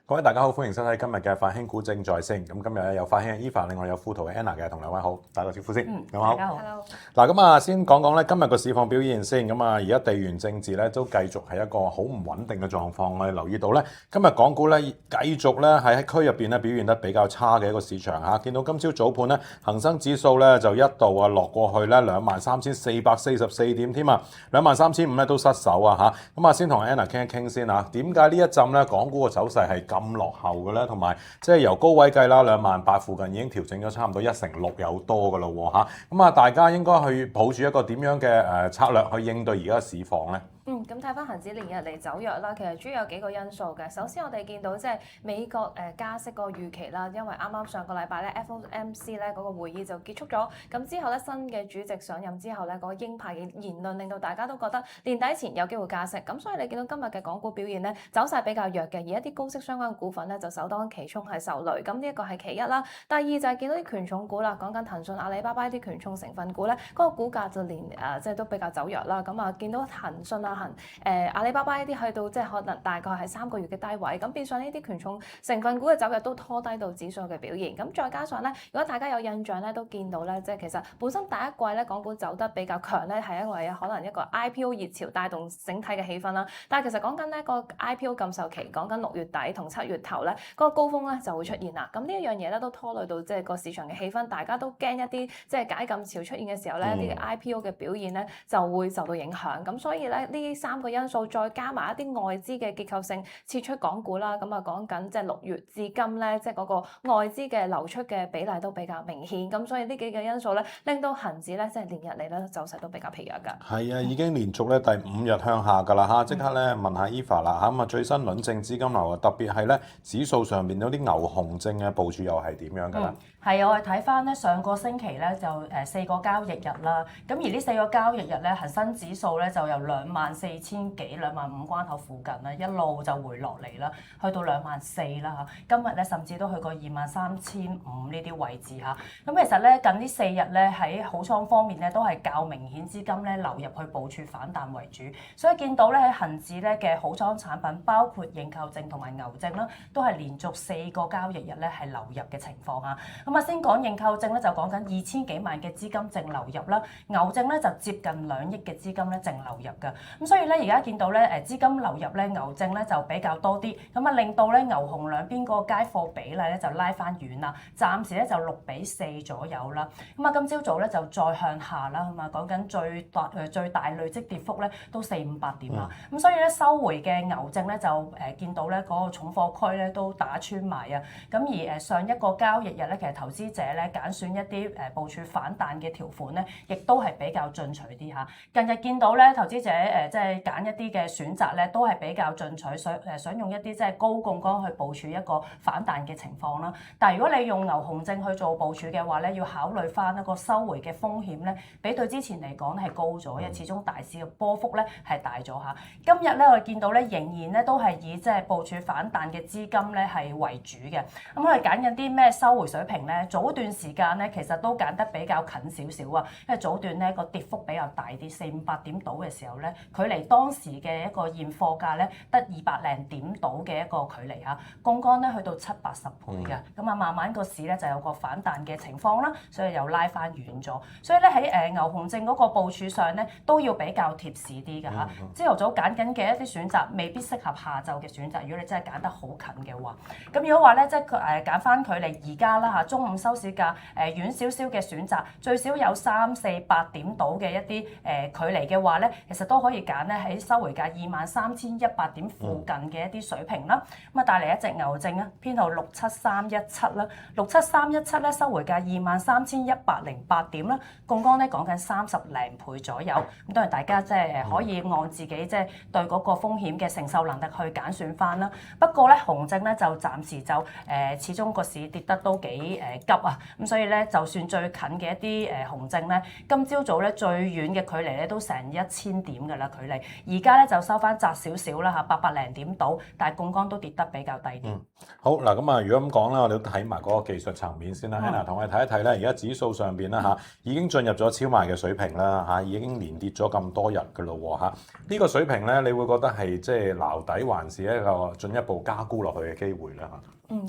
各位大家好，歡迎收睇今日嘅法興股證在升。咁今日咧有法興嘅 Eva，另外有富途嘅 Anna 嘅，同兩位好，打個招呼先。大家好。嗱，咁啊，先講講咧今日個市況表現先。咁啊，而家地緣政治咧都繼續係一個好唔穩定嘅狀況。我哋留意到咧，今日港股咧繼續咧喺區入邊咧表現得比較差嘅一個市場嚇。見到今朝早盤咧，恒生指數咧就一度啊落過去咧23,444點添啊，23,500咧都失守啊嚇。咁啊，先同 Anna 傾一傾先啊。點解呢一陣咧港股嘅走勢係咁落後嘅咧？同埋即係由高位計啦，28,000附近已經調整咗差唔多1成6有多嘅咯喎嚇。咁啊，大家應該去抱住一個點樣嘅策略去應對而家嘅市況咧？咁睇翻恒指連日嚟走弱啦，其實主要有幾個因素嘅。首先我哋見到即係美國加息嗰個預期啦，因為啱啱上個禮拜咧 FOMC 咧嗰個會議就結束咗，咁之後咧新嘅主席上任之後咧嗰個鷹派嘅言論令到大家都覺得年底前有機會加息，咁所以你見到今日嘅港股表現咧走勢比較弱嘅，而一啲高息相關股份咧就首當其衝係受累，咁呢一個係其一啦。第二就係見到啲權重股啦，講緊騰訊、阿里巴巴啲權重成分股咧，嗰個股價就連即係都比較走弱啦。咁啊見到騰訊啊阿里巴巴呢啲去到即係可能大概係3個月嘅低位，咁變相呢啲權重成分股嘅走弱都拖低到指數嘅表現。咁再加上咧，如果大家有印象咧，都見到咧，即係其實本身第一季咧港股走得比較強咧，係因為可能一個 IPO 熱潮帶動整體嘅氣氛啦。但係其實講緊呢個 IPO 禁售期，講緊6月底同7月頭咧，嗰個高峰咧就會出現啦。咁呢一樣嘢咧都拖累到即係個市場嘅氣氛，大家都驚一啲即係解禁潮出現嘅時候咧，一啲 IPO 嘅表現咧就會受到影響。咁所以咧呢3個因素再加埋一啲外資嘅結構性撤出港股啦，咁啊講緊即係6月至今咧，即係嗰個外資嘅流出嘅比例都比較明顯，咁所以呢幾個因素咧，令到恒指咧即係連日嚟咧走勢都比較疲弱㗎。係啊，已經連續咧第5日向下㗎啦嚇，即刻咧問下 Eva 啦嚇，咁啊最新輪證資金流啊，特別係咧指數上邊有啲牛熊證嘅部署又係點樣㗎啦？係啊，我哋睇翻咧上個星期咧就4個交易日啦，咁而呢4個交易日咧恒生指數咧就由24,000幾25,000關口附近咧一路就回落嚟啦，去到24,000啦嚇。今日咧甚至都去過23,500呢啲位置嚇。咁其實咧近呢4日咧喺好倉方面咧都係較明顯資金咧流入去部署反彈為主，所以見到咧喺恒指咧嘅好倉產品包括認購證同埋牛證啦，都係連續4個交易日咧係流入嘅情況嚇。咁啊，先講認購證咧，就講緊2,000幾萬嘅資金淨流入啦。牛證咧就接近2億嘅資金咧淨流入嘅。咁所以咧，而家見到咧資金流入咧牛證咧就比較多啲，咁啊令到咧牛熊兩邊嗰個街貨比例咧就拉翻遠啦。暫時咧就6:4左右啦。咁啊，今朝早咧就再向下啦。咁啊，講緊最大累積跌幅咧都400-500點啦。咁所以咧收回嘅牛證咧就見到咧嗰個重貨區咧都打穿埋啊。咁而上一個交易日咧，其實投資者咧揀選一啲部署反彈嘅條款咧，亦都係比較進取啲嚇。近日見到咧投資者即係揀一啲嘅選擇咧，都係比較進取，想用一啲即係高槓桿去部署一個反彈嘅情況啦。但係如果你用牛熊證去做部署嘅話咧，要考慮翻一個收回嘅風險咧，比對之前嚟講係高咗，因為始終大市嘅波幅咧係大咗嚇。今日咧我哋見到咧仍然咧都係以即係部署反彈嘅資金咧係為主嘅。咁我哋揀緊啲咩收回水平咧？早段時間咧其實都揀得比較近少少啊，因為早段咧個跌幅比較大啲，400-500點到嘅時候咧，距離當時嘅一個現貨價咧得200零點到嘅一個距離嚇，槓桿咧去到780倍嘅，咁啊慢慢個市咧就有個反彈嘅情況啦，所以又拉翻遠咗，所以咧喺牛熊證嗰個部署上咧都要比較貼市啲嘅嚇。朝頭早揀緊嘅一啲選擇未必適合下晝嘅選擇，如果你真係揀得好近嘅話，咁如果話咧即係佢揀翻距離而家啦嚇，中午收市價遠少少嘅選擇，最少有300-400點到嘅一啲距離嘅話咧，其實都可以揀咧喺收回價23,100點附近嘅一啲水平啦。咁啊帶嚟一隻牛證啊，編號67317啦，67317咧收回價23,108點啦，槓桿咧講緊30零倍左右。咁當然大家即係可以按自己即係對嗰個風險嘅承受能力去揀選翻啦。不過咧熊證咧就暫時就始終個市跌得都幾急啊，咁所以咧就算最近嘅一啲熊證咧，今朝早咧最遠嘅距離咧都成1000點㗎啦，距離。而家咧就收翻窄少少啦嚇，800零點到，但係槓桿都跌得比較低啲。好嗱，咁啊，如果咁講啦，我哋都睇埋嗰個技術層面先啦。Hannah 同我哋睇一睇咧，而家指數上邊啦嚇，已經進入咗超賣嘅水平啦嚇，已經連跌咗咁多日嘅咯喎嚇。呢個水平咧，你會覺得係即係撈底，還是一個進一步加沽落去嘅機會咧嚇？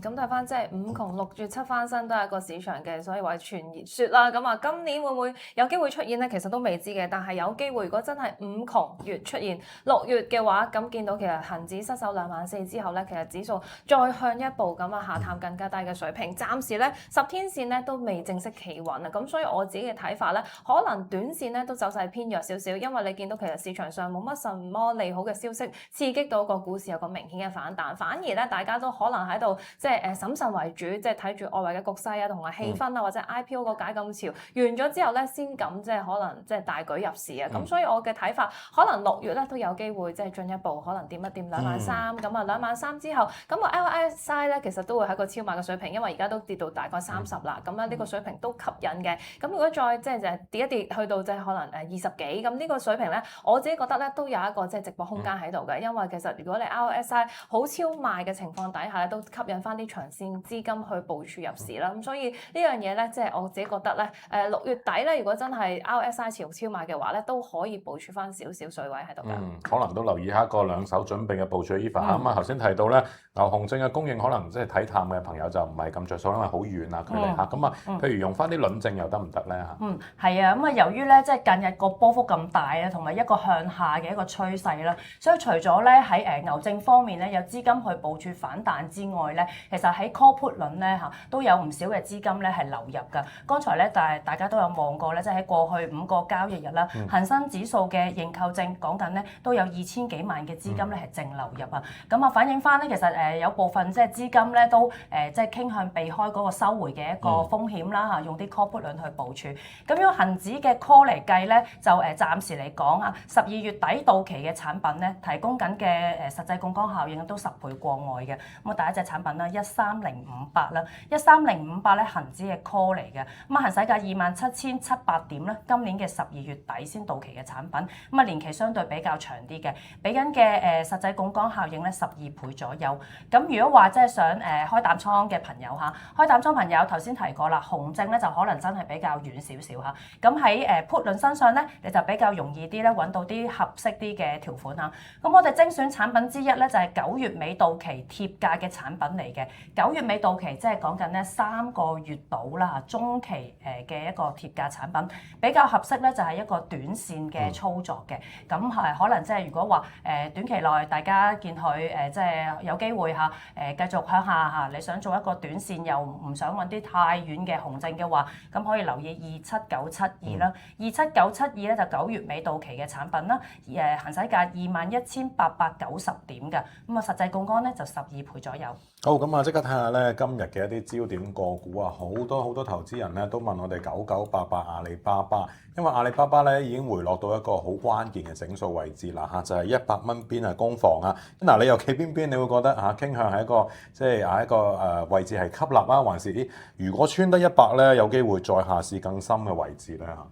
咁睇翻即係5窮6絕7翻身都係一個市場嘅，所以話傳熱説啦。咁啊，今年會唔會有機會出現咧？其實都未知嘅，但係有機會。如果真係5窮月出現6月嘅話，咁見到其實恆指失守24,000之後咧，其實指數再向一步咁啊下探更加低嘅水平。暫時咧10天線咧都未正式企穩啊。咁所以我自己嘅睇法咧，可能短線咧都走勢偏弱少少，因為你見到其實市場上冇乜什麼利好嘅消息刺激到個股市有個明顯嘅反彈，反而咧大家都可能喺度即係審慎為主，即係睇住外圍嘅局勢啊，同埋氣氛啊，或者 IPO 個解禁潮完咗之後咧，先敢即係可能即係大舉入市啊。咁所以我嘅睇法，可能6月咧都有機會即係進一步可能掂一掂23,000，咁啊23,000之後，咁個 RSI 咧其實都會喺個超賣嘅水平，因為而家都跌到大概30啦，咁咧呢個水平都吸引嘅。咁如果再即係就跌一跌去到即係可能20幾，咁呢個水平咧，我自己覺得咧都有一個即係直播空間喺度嘅，因為其實如果你 RSI 好超賣嘅情況底下咧，都吸引翻啲長線資金去部署入市啦。咁所以呢樣嘢咧，即係我自己覺得咧，6月底咧，如果真係 RSI 持續超賣嘅話咧，都可以部署翻少少水位喺度㗎。可能都留意下一個兩手準備嘅部署 Eva 咁啊，頭先提到咧牛熊證嘅供應可能即係睇淡嘅朋友就唔係咁着數，因為好遠啊距離嚇。咁啊，譬如用翻啲輪證又得唔得咧嚇？係啊，咁啊由於咧即係近日個波幅咁大啊，同埋一個向下嘅一個趨勢啦，所以除咗咧喺牛證方面咧有資金去部署反彈之外咧，其實喺 call put 輪咧嚇都有唔少嘅資金咧係流入㗎。剛才咧大家都有望過咧，即係喺過去5個交易日啦，恒生指數嘅認購證講緊咧都有2000幾萬嘅資金咧係淨流入啊。咁啊反映翻咧其實有部分即係資金咧都即係傾向避開嗰個收回嘅一個風險啦嚇，用啲 call put 輪去部署。咁樣恒指嘅 call 嚟計咧，就暫時嚟講啊，12月底到期嘅產品咧，提供緊嘅實際槓桿效應都10倍過外嘅。咁啊第一隻產品啦，13058啦，13058咧恒指嘅 call 嚟嘅。咁啊行使價27,700點咧，今年嘅12月底先到期嘅產品。咁啊年期相對比較長啲嘅，俾緊嘅實際槓桿效應咧12倍左右。咁如果話即係想開淡倉嘅朋友嚇，開淡倉朋友頭先提過啦，熊證咧就可能真係比較遠少少嚇。咁喺put 輪身上咧，你就比較容易啲咧揾到啲合適啲嘅條款嚇。咁我哋精選產品之一咧就係9月尾到期貼價嘅產品嚟嘅。9月尾到期即係講緊咧3個月到啦嚇，中期嘅一個貼價產品比較合適咧就係一個短線嘅操作嘅。咁係可能即係如果話短期內大家見佢即係有機會嚇繼續向下嚇，你想做一個短線又唔想揾啲太遠嘅熊證嘅話，咁可以留意27972啦。27972咧就9月尾到期嘅產品啦，行使價21,890點嘅，咁啊實際槓桿咧就12倍左右。好，咁啊即刻睇下咧今日嘅一啲焦點個股啊，好多投資人咧都問我哋9988阿里巴巴，因為阿里巴巴咧已經回落到一個好關鍵嘅整數位置啦嚇，就係100蚊邊係攻防啊。嗱你又企邊？你會覺得嚇傾向係一個即係一個位置係吸納啊，還是如果穿得100咧有機會再下試更深嘅位置咧嚇？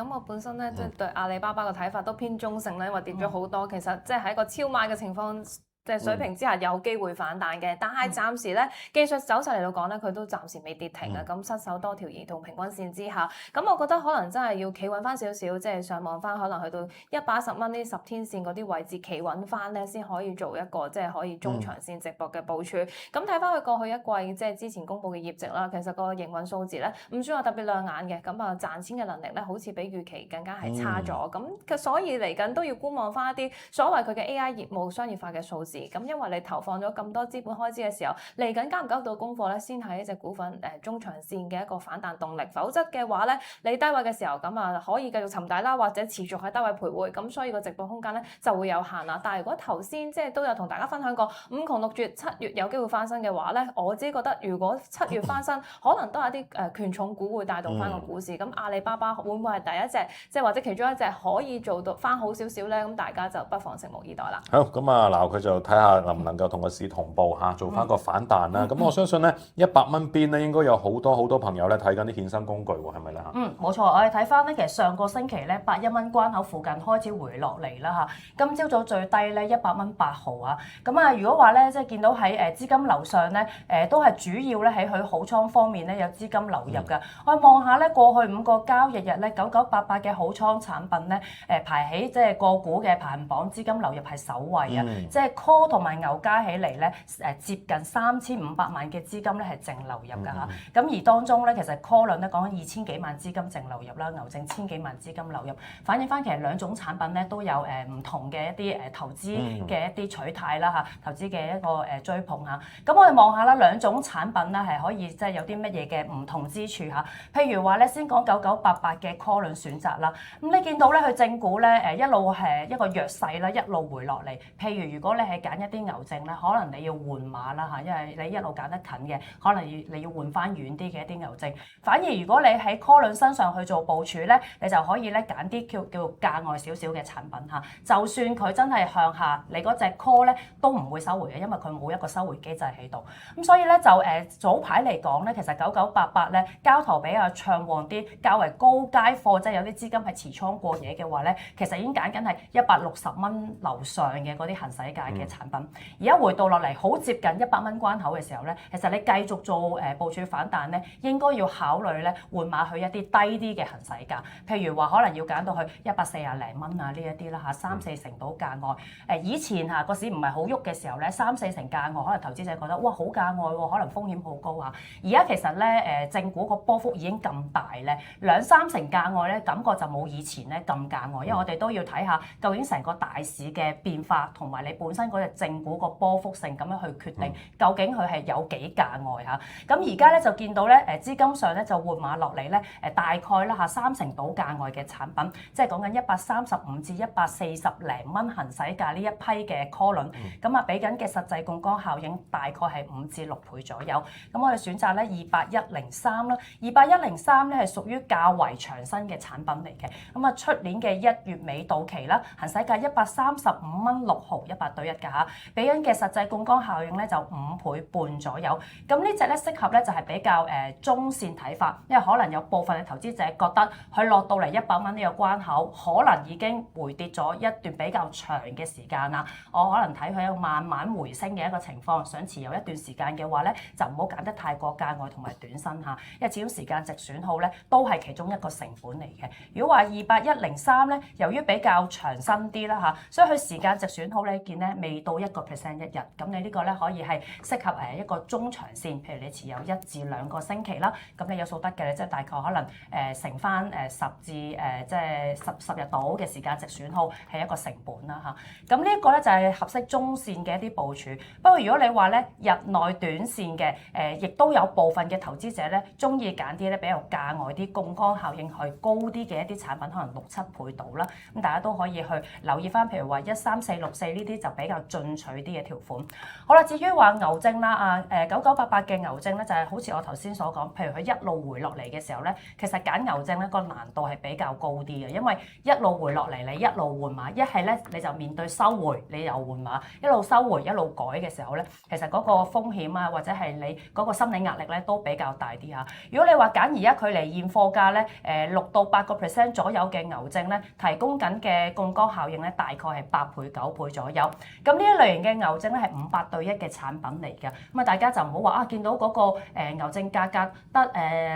咁我本身咧即係對阿里巴巴嘅睇法都偏中性咧，因為跌咗好多，其實即係喺個超賣嘅情況即係水平之下有機會反彈嘅，但係暫時咧技術走勢嚟到講咧，佢都暫時未跌停啊。咁失守多條移動平均線之下，咁我覺得可能真係要企穩翻少少，即係上望翻可能去到110蚊呢10天線嗰啲位置企穩翻咧，先可以做一個即係可以中長線直播嘅部署。咁睇翻佢過去一季即係之前公佈嘅業績啦，其實個營運數字咧唔算話特別亮眼嘅，咁啊賺錢嘅能力咧好似比預期更加係差咗。咁所以嚟緊都要觀望翻一啲所謂佢嘅 AI 業務商業化嘅數字。咁因為你投放咗咁多資本開支嘅時候，嚟緊交唔交到功課咧，先係一隻股份中長線嘅一個反彈動力。否則嘅話咧，你低位嘅時候咁啊，可以繼續沉底啦，或者持續喺低位徘徊。咁所以個直播空間咧就會有限啦。但係如果頭先即係都有同大家分享過5窮6絕7月有機會翻身嘅話咧，我自己覺得如果7月翻身，可能都係一啲權重股會帶動翻個股市。咁阿里巴巴會唔會係第一隻，即係或者其中一隻可以做到翻好少少咧？咁大家就不妨拭目以待啦。好，咁啊嗱，佢就睇下能唔能夠同個市同步嚇，做翻個反彈啦。咁我相信咧100蚊邊咧應該有好多朋友咧睇緊啲衍生工具喎，係咪咧嚇？冇錯，我哋睇翻咧，其實上個星期咧81蚊關口附近開始回落嚟啦嚇。今朝早最低咧100蚊8毫啊。咁啊，如果話咧即係見到喺資金流上咧都係主要咧喺佢好倉方面咧有資金流入㗎。我望下咧過去5個交易日咧9988嘅好倉產品咧排喺即係個股嘅排行榜資金流入係首位啊。即係 call 同埋牛加起嚟咧接近3500萬嘅資金咧係淨流入㗎嚇。咁而當中咧其實 call 量咧講緊2000幾萬資金淨流入啦，牛證1000幾萬資金流入，反映翻其實兩種產品咧都有唔同嘅一啲投資嘅一啲取態啦嚇，投資嘅一個追捧嚇。咁我哋望下啦，兩種產品咧係可以即係有啲乜嘢嘅唔同之處嚇。譬如話咧，先講9988嘅 call 輪選擇啦。咁你見到咧佢正股咧一路係一個弱勢啦，一路回落嚟。譬如如果你係揀一啲牛證咧，可能你要換馬啦嚇，因為你一路揀得近嘅，可能你要換翻遠啲嘅一啲牛證。反而如果你喺 call 輪身上去做部署咧，你就可以咧揀啲叫價外少少嘅產品嚇。就算佢真係向下，你嗰隻 call 咧都唔會收回嘅，因為佢冇一個收回機制喺度。咁所以咧就早排嚟講咧，其實9988咧交投比較暢旺啲，較為高階貨，即係有啲資金係持倉過夜嘅話咧，其實已經揀緊係160蚊樓上嘅嗰啲行使價嘅產品。而家回到落嚟好接近100蚊關口嘅時候咧，其實你繼續做部署反彈咧，應該要考慮咧換馬去一啲低啲嘅行使價，譬如話可能要揀到去140零蚊啊呢一啲啦嚇，3-4成到價外。以前嚇個市唔係好喐嘅時候咧，3-4成價外，可能投資者覺得哇好價外喎，可能風險好高啊。而家其實咧正股個波幅已經咁大咧，2-3成價外咧，感覺就冇以前咧咁價外，因為我哋都要睇下究竟成個大市嘅變化同埋你本身嗰隻正股個波幅性咁樣去決定究竟佢係有幾價外嚇。咁而家咧就見到咧資金上咧就換馬落嚟咧大概啦嚇3成到價外嘅產品，即係講緊135至140零蚊行使價呢一批嘅 call 輪，咁啊俾緊嘅實際槓桿效應大概係5至6倍左右。咁我哋選擇咧28103啦，28103咧係屬於較為長身嘅產品嚟嘅。咁啊出年嘅1月尾到期啦，行使價135蚊6毫100對1㗎嚇，俾緊嘅實際槓桿效應咧就5倍半左右。咁呢隻咧適合咧就係比較中線睇法，因為可能有部分嘅投資者覺得佢落到嚟100蚊呢個關口，可能已經回跌咗一段比較長嘅時間啦。我可能睇佢一個慢慢回升嘅一個情況，想持有一段時間嘅話咧，就唔好揀得太過價外同埋短身嚇，因為始終時間值損耗咧都係其中一個成本嚟嘅。如果話28103咧，由於比較長身啲啦嚇，所以佢時間值損耗咧見咧未到1% 一日，咁你呢個咧可以係適合一個中長線，譬如你持有1至2個星期啦，咁你有數得嘅，即係大概可能乘翻10至即係10日到嘅時間值損耗係一個成本啦嚇。咁呢一個咧就係合適中線嘅一啲部署。不過如果你話咧日內短線嘅亦都有部分嘅投資者咧中意揀啲咧比較價外啲、槓桿效應去高啲嘅一啲產品，可能6-7倍到啦。咁大家都可以去留意翻，譬如話13464呢啲就比較進取啲嘅條款。好啦，至於話牛證啦9988嘅牛證咧就係好似我頭先所講，譬如佢一路回落嚟嘅時候咧，其實揀牛證咧個難度係比較高啲嘅，因為一路回落嚟你一路換馬，一係咧你就面對收回你又換馬，一路收回一路改嘅時候咧，其實嗰個風險啊或者係你嗰個心理壓力咧都比較大啲嚇。如果你話揀而家距離現貨價咧6到8% 左右嘅牛證咧，提供緊嘅槓桿效應咧大概係8倍9倍左右。咁呢一類型嘅牛證咧係500對1嘅產品嚟嘅，咁啊大家就唔好話見到嗰個牛證價格得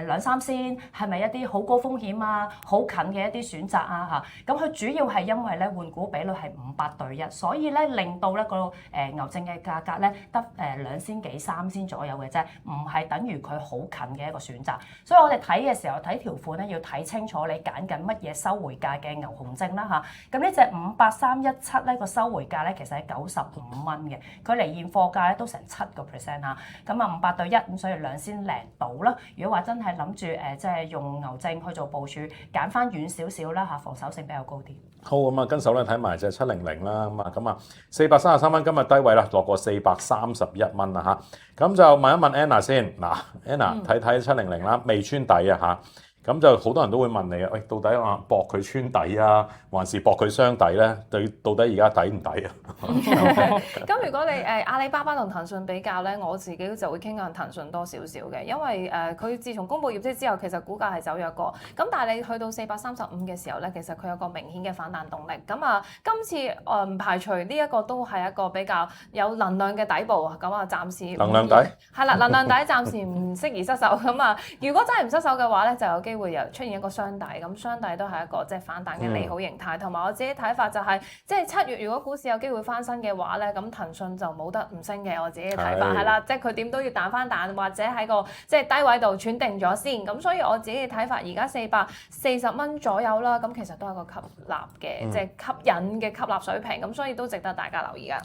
2-3仙，係咪一啲好高風險啊、好近嘅一啲選擇啊嚇？咁佢主要係因為咧換股比率係500對1，所以咧令到咧個牛證嘅價格咧得2仙幾3仙左右嘅啫，唔係等於佢好近嘅一個選擇。所以我哋睇嘅時候睇條款咧要睇清楚你揀緊乜嘢收回價嘅牛熊證啦嚇。咁呢隻58317咧個收回價咧其實係95蚊嘅，佢離現貨價咧都成7% 嚇。咁啊500對1，咁所以2仙零到啦。如果話真係諗住即係用牛證去做部署，揀翻遠少少啦嚇，防守性比較高啲。好咁啊，跟手咧睇埋隻700啦，咁啊433蚊今日低位啦，落過431蚊啦嚇。咁就問一問 Anna 先，嗱 Anna 睇700啦，未穿底啊嚇。咁就好多人都會問你啊，喂，到底搏佢穿底啊，還是搏佢雙底咧？到底而家抵唔抵啊？咁如果你阿里巴巴同騰訊比較咧，我自己就會傾向騰訊多少少嘅，因為佢自從公布業績之後，其實股價係走弱過。咁但係你去到435嘅時候咧，其實佢有個明顯嘅反彈動力。咁啊，今次唔排除呢一個都係一個比較有能量嘅底部啊。咁啊，暫時能量底係啦，能量底暫時唔適宜失手。咁啊，如果真係唔失手嘅話咧，就有機會又出現一個雙底。咁雙底都係一個即係反彈嘅利好形態。同埋我自己睇法就係，即係7月如果股市有機會翻身嘅話咧，咁騰訊就冇得唔升嘅。我自己嘅睇法係啦，即係佢點都要彈翻彈，或者喺個即係低位度喘定咗先。咁所以我自己嘅睇法，而家440蚊左右啦，咁其實都係一個吸納嘅，即係吸引嘅吸納水平。咁所以都值得大家留意㗎。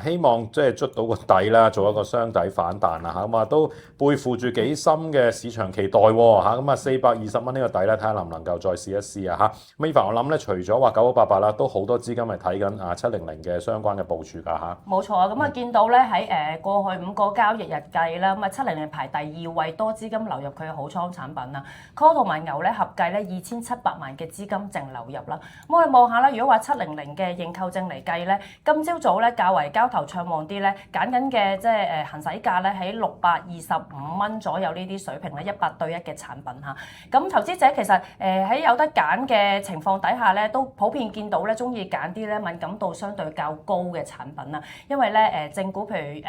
希望即係捽到個底啦，做一個雙底反彈啦嚇，咁都背負住幾深嘅市場期待喎嚇，咁420蚊呢個底咧，睇下能唔能夠再試一試啊嚇。咁Eva我諗咧，除咗話9988啦，都好多資金係睇緊700嘅相關嘅部署㗎嚇。冇錯啊，咁啊見到咧喺過去5個交易日計啦，咁啊700排第2位，多資金流入佢嘅好倉產品啊 ，call 同埋牛咧合計咧2700萬嘅資金淨流入啦。咁我哋望下啦，如果話700嘅認購證嚟計咧，今朝早咧較為交投暢旺啲咧，揀緊嘅即係行使價咧喺625蚊左右呢啲水平咧，100對1嘅產品嚇。咁投資者其實喺有得揀嘅情況底下咧，都普遍見到咧中意揀啲咧敏感度相對較高嘅產品啦，因為咧正股譬如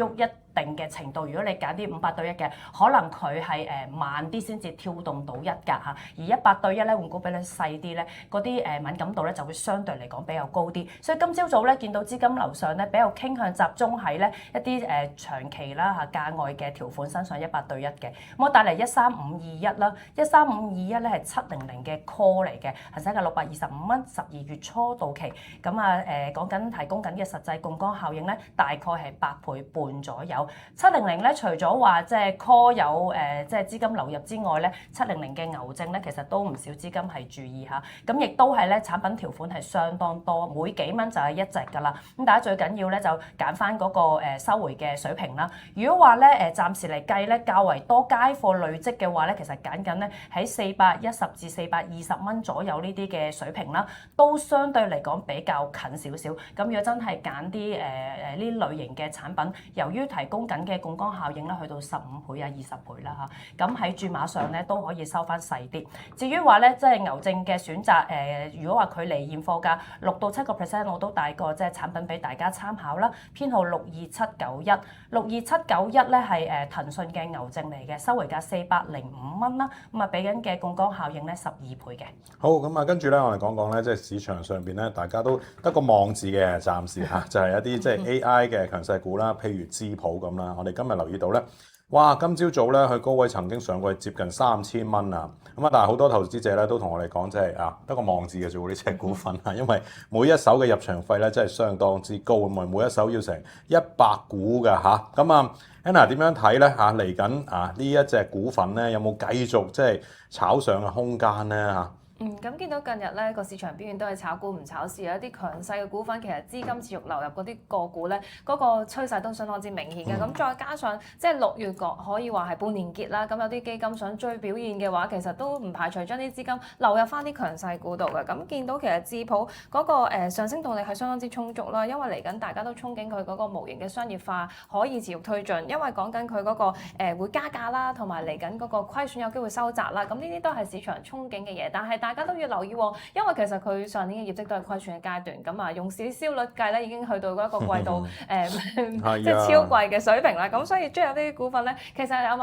喐一定嘅程度，如果你揀啲500對1嘅，可能佢係慢啲先至跳動到1格嚇，而100對1咧換股比率細啲咧，嗰啲敏感度咧就會相對嚟講比較高啲。所以今朝早咧見到資金流上咧比較傾向集中喺咧一啲長期啦嚇價外嘅條款身上100對1嘅，咁我帶嚟13521啦，13521咧係700嘅 call 嚟嘅，行使價625蚊，12月初到期，咁講緊提供緊嘅實際槓桿效應咧，大概係8倍半左右。700咧，除咗話即係 call 有即係資金流入之外咧，700嘅牛證咧，其實都唔少資金係注意下，咁亦都係咧產品條款係相當多，每幾蚊就係一隻㗎啦。咁大家最緊要咧就揀翻嗰個收回嘅水平啦。如果話咧暫時嚟計咧較為多街貨累積嘅話咧，其實揀緊咧喺410至420蚊左右呢啲嘅水平啦，都相對嚟講比較近少少。咁如果真係揀啲呢類型嘅產品，由於提供緊嘅槓桿效應咧，去到15倍啊、20倍啦嚇，咁喺注碼上咧都可以收翻細啲。至於話咧，即係牛證嘅選擇，如果話距離現貨價6到7%，我都帶個即係產品俾大家參考啦。編號62791，62791咧係騰訊嘅牛證嚟嘅，收回價405蚊啦，咁啊俾緊嘅槓桿效應咧12倍嘅。好，咁跟住咧我哋講講咧，即係市場上邊咧，大家都得個望字嘅，暫時嚇就係一啲即係 AI 嘅強勢股啦，譬如智譜咁啦。我哋今日留意到咧，哇！今朝早咧，佢高位曾經上過接近3000蚊啊！咁但係好多投資者咧都同我哋講，即係得個望字嘅啫喎，呢隻股份啊，因為每一手嘅入場費咧真係相當之高，咁啊每一手要成100股㗎嚇。咁Anna 點樣睇咧嚟緊呢一隻股份咧有冇繼續即係炒上嘅空間咧嚇？咁見到近日咧個市場表現都係炒股唔炒市，有一啲強勢嘅股份其實資金持續流入嗰啲個股咧，嗰個趨勢都相當之明顯嘅。咁再加上即係6月可以話係半年結啦，咁有啲基金想追表現嘅話，其實都唔排除將啲資金流入翻啲強勢股度嘅。咁見到其實智譜嗰個上升動力係相當之充足啦，因為嚟緊大家都憧憬佢嗰個模型嘅商業化可以持續推進，因為講緊佢嗰個會加價啦，同埋嚟緊嗰個虧損有機會收窄啦。咁呢啲都係市場憧憬嘅嘢，但係大家都要留意喎，因為其實佢上年嘅業績都係虧損嘅階段，咁用市銷率計咧已經去到嗰一個季度即係超貴嘅水平啦。咁所以追入呢啲股份咧，其實有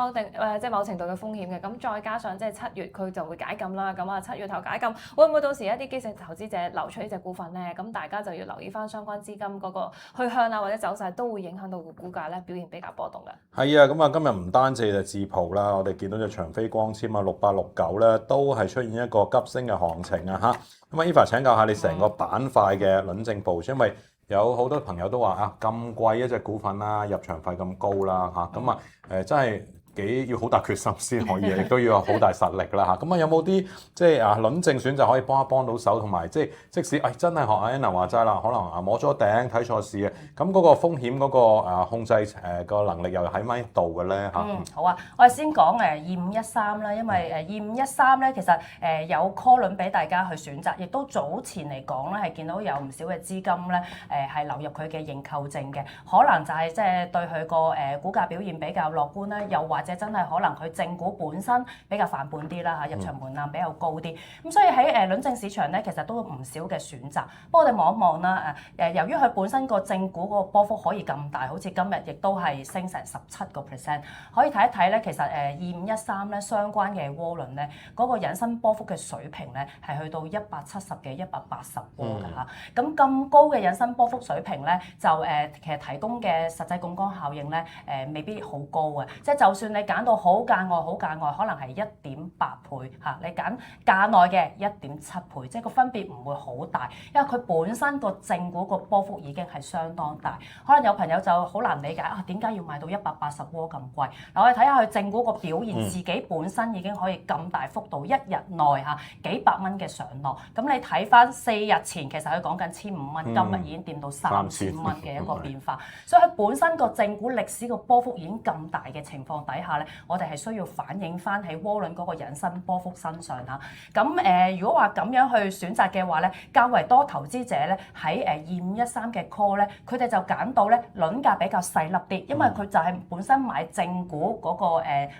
即係某程度嘅風險嘅。咁再加上即係7月佢就會解禁啦，咁7月頭解禁，會唔會到時一啲基石投資者流出呢隻股份咧？咁大家就要留意翻相關資金嗰個去向啊，或者走勢都會影響到個股價咧表現比較波動嘅。係啊，咁今日唔單止係智譜啦，我哋見到隻長飛光纖6869咧，都係出現一個急升嘅行情啊嚇！咁Eva 請教下你成個板塊嘅輪證部署，因為有好多朋友都話咁貴一隻股份啦，入場費咁高啦嚇，咁真係要好大決心先可以，亦都要有好大實力啦嚇。咁啊有冇啲即係論證選擇可以幫到手，同埋即使真係學阿 Anna 話齋啦，可能摸咗頂睇錯市嘅，咁嗰個風險嗰個控制個能力又喺咪度嘅咧嚇？好啊，我哋先講2513啦，因為2513咧其實有 call 輪俾大家去選擇，亦都早前嚟講咧係見到有唔少嘅資金咧係流入佢嘅認購證嘅，可能就係即係對佢個股價表現比較樂觀啦，又或者真係可能佢正股本身比較反叛啲啦嚇，入場門檻比較高啲，咁所以喺輪證市場咧其實都有唔少嘅選擇。不過我哋望一望啦由於佢本身個正股嗰個波幅可以咁大，好似今日亦都係升成17%，可以睇一睇咧，其實2513咧相關嘅窩輪咧嗰個引伸波幅嘅水平咧係去到170幾180窩㗎嚇。咁高嘅引伸波幅水平咧就其實提供嘅實際槓桿效應咧未必好高嘅，即係就算你揀到好價外，可能係1.8倍嚇，你揀價內嘅1.7倍，即係個分別唔會好大，因為佢本身個正股個波幅已經係相當大。可能有朋友就好難理解點解要買到180窩咁貴？嗱，我哋睇下佢正股個表現，自己本身已經可以咁大幅度一日內幾百蚊嘅上落。咁你睇翻4日前，其實佢講緊1500蚊，今日已經掂到3000蚊嘅一個變化。所以佢本身個正股歷史個波幅已經咁大嘅情況底下咧，我哋係需要反映翻喺窩輪嗰個引伸波幅身上嚇。咁如果話咁樣去選擇嘅話咧，較為多投資者咧喺2513嘅 call 咧，佢哋就揀到咧輪價比較細粒啲，因為佢就係本身買正股嗰個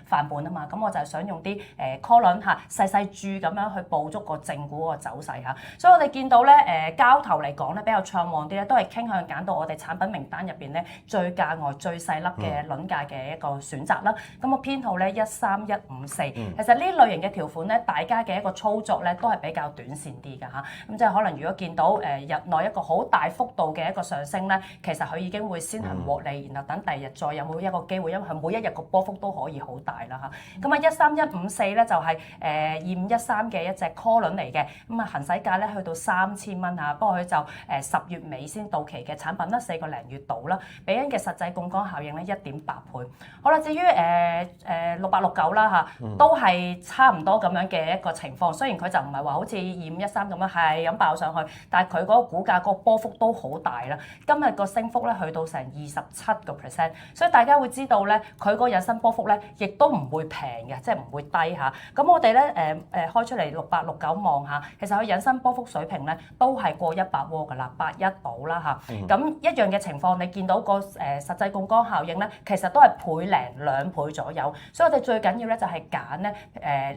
範本啊嘛。咁我就係想用啲call 輪細細注咁樣去捕捉個正股嗰個走勢嚇。所以我哋見到咧交投嚟講咧比較暢旺啲咧，都係傾向揀到我哋產品名單入邊咧最價外最細粒嘅輪價嘅一個選擇啦。咁個編號咧13154，其實呢類型嘅條款咧，大家嘅一個操作咧都係比較短線啲㗎嚇。咁即係可能如果見到日內一個好大幅度嘅一個上升咧，其實佢已經會先行獲利，然後等第二日再有冇一個機會，因為佢每一日個波幅都可以好大啦嚇。咁13154咧就係2513嘅一隻 call 輪嚟嘅，咁行使價咧去到3000蚊嚇，不過佢就10月尾先到期嘅產品啦，4個零月到啦，俾緊嘅實際槓桿效應咧1.8倍。好啦，至於6869啦嚇，都係差唔多咁樣嘅一個情況。雖然佢就唔係話好似2513咁樣係咁爆上去，但係佢嗰個股價嗰個波幅都好大啦。今日個升幅咧去到成27%，所以大家會知道咧，佢個引伸波幅咧亦都唔會平嘅，即係唔會低嚇。咁我哋咧開出嚟6869望下，其實佢引伸波幅水平咧都係過100窩㗎啦，81到啦嚇。咁一樣嘅情況，你見到個實際槓桿效應咧，其實都係倍零2倍左右。所以我哋最緊要咧就係揀咧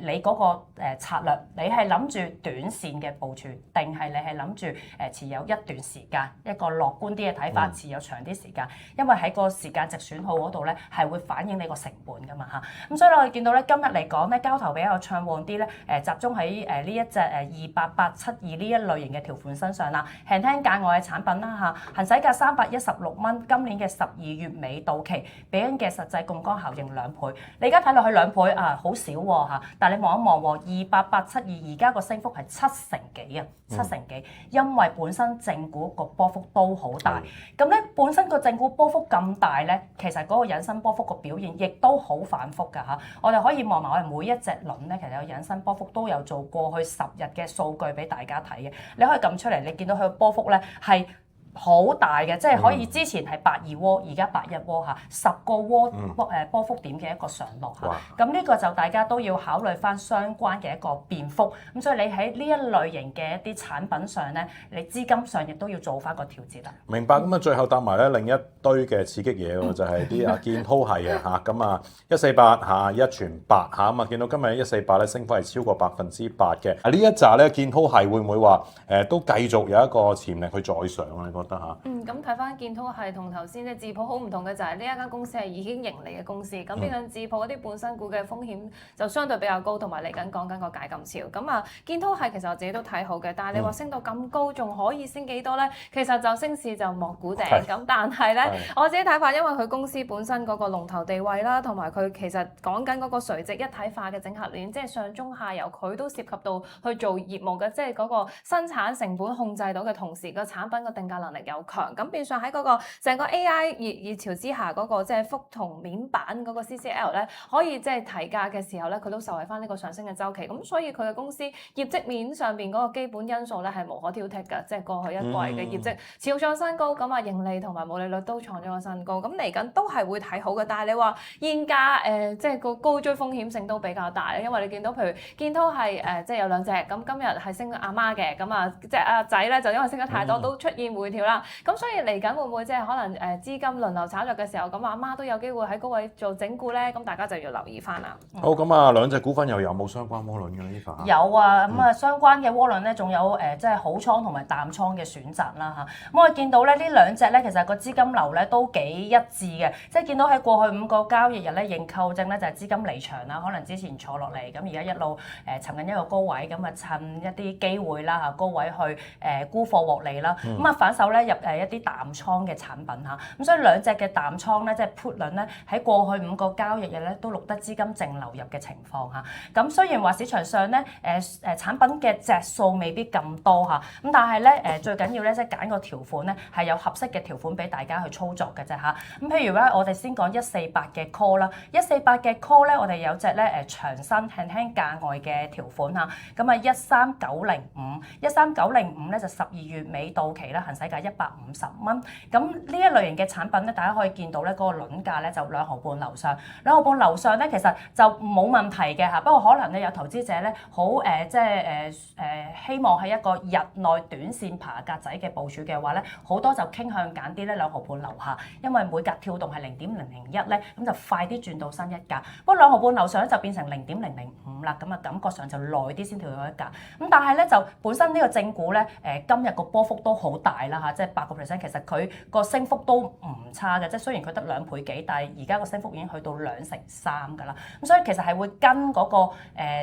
你嗰個策略，你係諗住短線嘅部署，定係你係諗住持有一段時間，一個樂觀啲嘅睇法，持有長啲時間，因為喺個時間值損耗嗰度咧係會反映你個成本㗎嘛嚇。咁所以我哋見到咧今日嚟講咧交投比較暢旺啲咧，集中喺呢一隻28872呢一類型嘅條款身上啦，輕輕價外嘅產品啦嚇，行使價316蚊，今年嘅12月尾到期，俾緊嘅實際槓桿效應2倍。你而家睇落去2倍好少喎嚇，但係你望一望喎，28872而家個升幅係7成幾啊，7成幾，因為本身正股個波幅都好大，咁咧本身個正股波幅咁大咧，其實嗰個引伸波幅個表現亦都好反覆㗎嚇。我哋可以望埋我哋每一隻輪咧，其實有引伸波幅都有做過去10日嘅數據俾大家睇嘅，你可以撳出嚟，你見到佢個波幅咧係好大嘅，即係可以之前係82窩，而家81窩嚇，10個窩波幅點嘅一個上落嚇。咁呢個就大家都要考慮翻相關嘅一個變幅。咁所以你喺呢一類型嘅一啲產品上咧，你資金上亦都要做翻個調節啦。明白。咁啊，最後搭埋咧另一堆嘅刺激嘢喎，就係啲建滔系啊嚇。咁啊148嚇1傳8嚇，咁啊見到今日148咧升幅係超過8%嘅。呢一紮咧建滔系會唔會話都繼續有一個潛力去再上啊？你覺得？咁睇翻建滔系同頭先即係智普好唔同嘅就係呢一間公司係已經盈利嘅公司，咁變相智普嗰啲本身股嘅風險就相對比較高，同埋嚟緊講緊個解禁潮。咁建滔系其實我自己都睇好嘅，但係你話升到咁高，仲可以升幾多咧？其實就升市就莫估頂咁，但係咧我自己睇法，因為佢公司本身嗰個龍頭地位啦，同埋佢其實講緊嗰個垂直一體化嘅整合鏈，即係上中下游佢都涉及到去做業務嘅，即係嗰個生產成本控制到嘅同時，個產品個定價能力力又強，咁變相喺嗰個成個 AI 熱潮之下，嗰個即係覆同面板嗰個 CCL 咧，可以即係提價嘅時候咧，佢都受惠翻呢個上升嘅周期。咁所以佢嘅公司業績面上邊嗰個基本因素咧係無可挑剔㗎，即係過去一季嘅業績持續創新高，咁啊盈利同埋毛利率都創咗個新高。咁嚟緊都係會睇好嘅，但係你話現價即係個高追風險性都比較大，因為你見到譬如建滔係即係有兩隻，咁今日係升阿媽嘅，咁啊即係阿仔咧就因為升得太多都出現回調啦。咁所以嚟緊會唔會即係可能資金輪流炒作嘅時候，咁阿媽都有機會喺高位做整固咧？咁大家就要留意翻啦。好，咁啊兩隻股份又有冇相關窩輪嘅呢？有啊，咁啊相關嘅窩輪咧，仲有即係好倉同埋淡倉嘅選擇啦嚇。咁我見到咧呢兩隻咧，其實個資金流咧都幾一致嘅，即係見到喺過去5個交易日咧，認購證咧就係資金離場啦，可能之前坐落嚟，咁而家一路尋緊一個高位，咁啊趁一啲機會啦嚇，高位去沽貨獲利啦，咁啊反手咧入一啲淡倉嘅產品嚇，咁所以兩隻嘅淡倉咧，即係 put 輪咧喺過去5個交易日咧都錄得資金淨流入嘅情況嚇。咁雖然話市場上咧產品嘅隻數未必咁多嚇，咁但係咧最緊要咧即係揀個條款咧係有合適嘅條款俾大家去操作嘅啫嚇。咁譬如咧我哋先講148嘅 call 啦，148嘅 call 咧我哋有隻咧長身輕輕價外嘅條款嚇，咁啊13905咧就12月尾到期啦，行使價150蚊。咁呢一類型嘅產品咧，大家可以見到咧嗰個輪價咧就2毫半樓上，2毫半樓上咧其實就冇問題嘅嚇。不過可能咧有投資者咧好即係希望喺一個日內短線爬格仔嘅部署嘅話咧，好多就傾向揀啲咧2毫半樓下，因為每格跳動係0.001咧，咁就快啲轉到新一格。不過2毫半樓上咧就變成0.005啦，咁啊感覺上就耐啲先跳到一格。咁但係咧就本身呢個正股咧今日個波幅都好大啦嚇，即係8%，其實佢個升幅都唔差嘅，即係雖然佢得2倍幾，但係而家個升幅已經去到2成3㗎啦。咁所以其實係會跟嗰個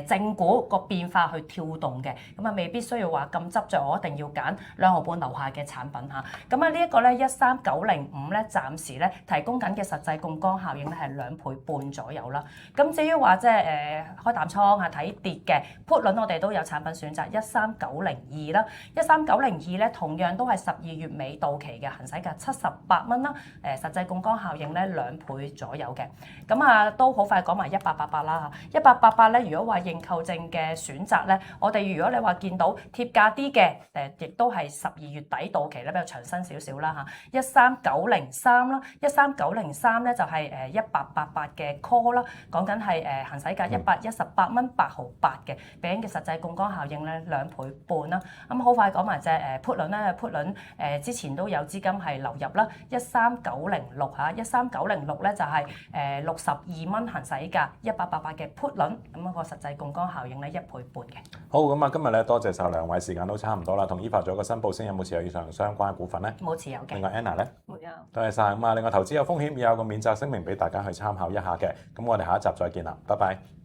正股個變化去跳動嘅，咁啊未必需要話咁執着，我一定要揀2毫半樓下嘅產品嚇。咁啊呢一個咧13905咧，暫時咧提供緊嘅實際槓桿效應咧係2倍半左右啦。咁至於話即係開淡倉啊睇跌嘅 put 輪，我哋都有產品選擇13902啦，13902咧同樣都係12月尾到期嘅，行使價78蚊啦。實際槓桿效應咧2倍左右嘅。咁啊都好快講埋1888啦嚇，1888咧如果話認購證嘅選擇咧，我哋如果你話見到貼價啲嘅亦都係12月底到期咧，比較長身少少啦嚇，13903啦，13903咧就係1888嘅 call 啦，講緊係行使價118蚊8毫8嘅，俾緊嘅實際槓桿效應咧2倍半啦。咁好快講埋隻put 輪咧，put 輪之前都有資金係流入啦，13906嚇，13906咧就係62蚊行使價，1888嘅 put 輪，咁個實際槓桿效應咧1倍半嘅。好，咁啊今日咧多謝晒兩位，時間都差唔多啦，同 Eva 做一個申報先，有冇持有以上相關嘅股份咧？冇持有嘅。另外 Anna 咧？冇有。多謝晒。咁啊，另外投資有風險，有個免責聲明俾大家去參考一下嘅。咁我哋下一集再見啦，拜拜。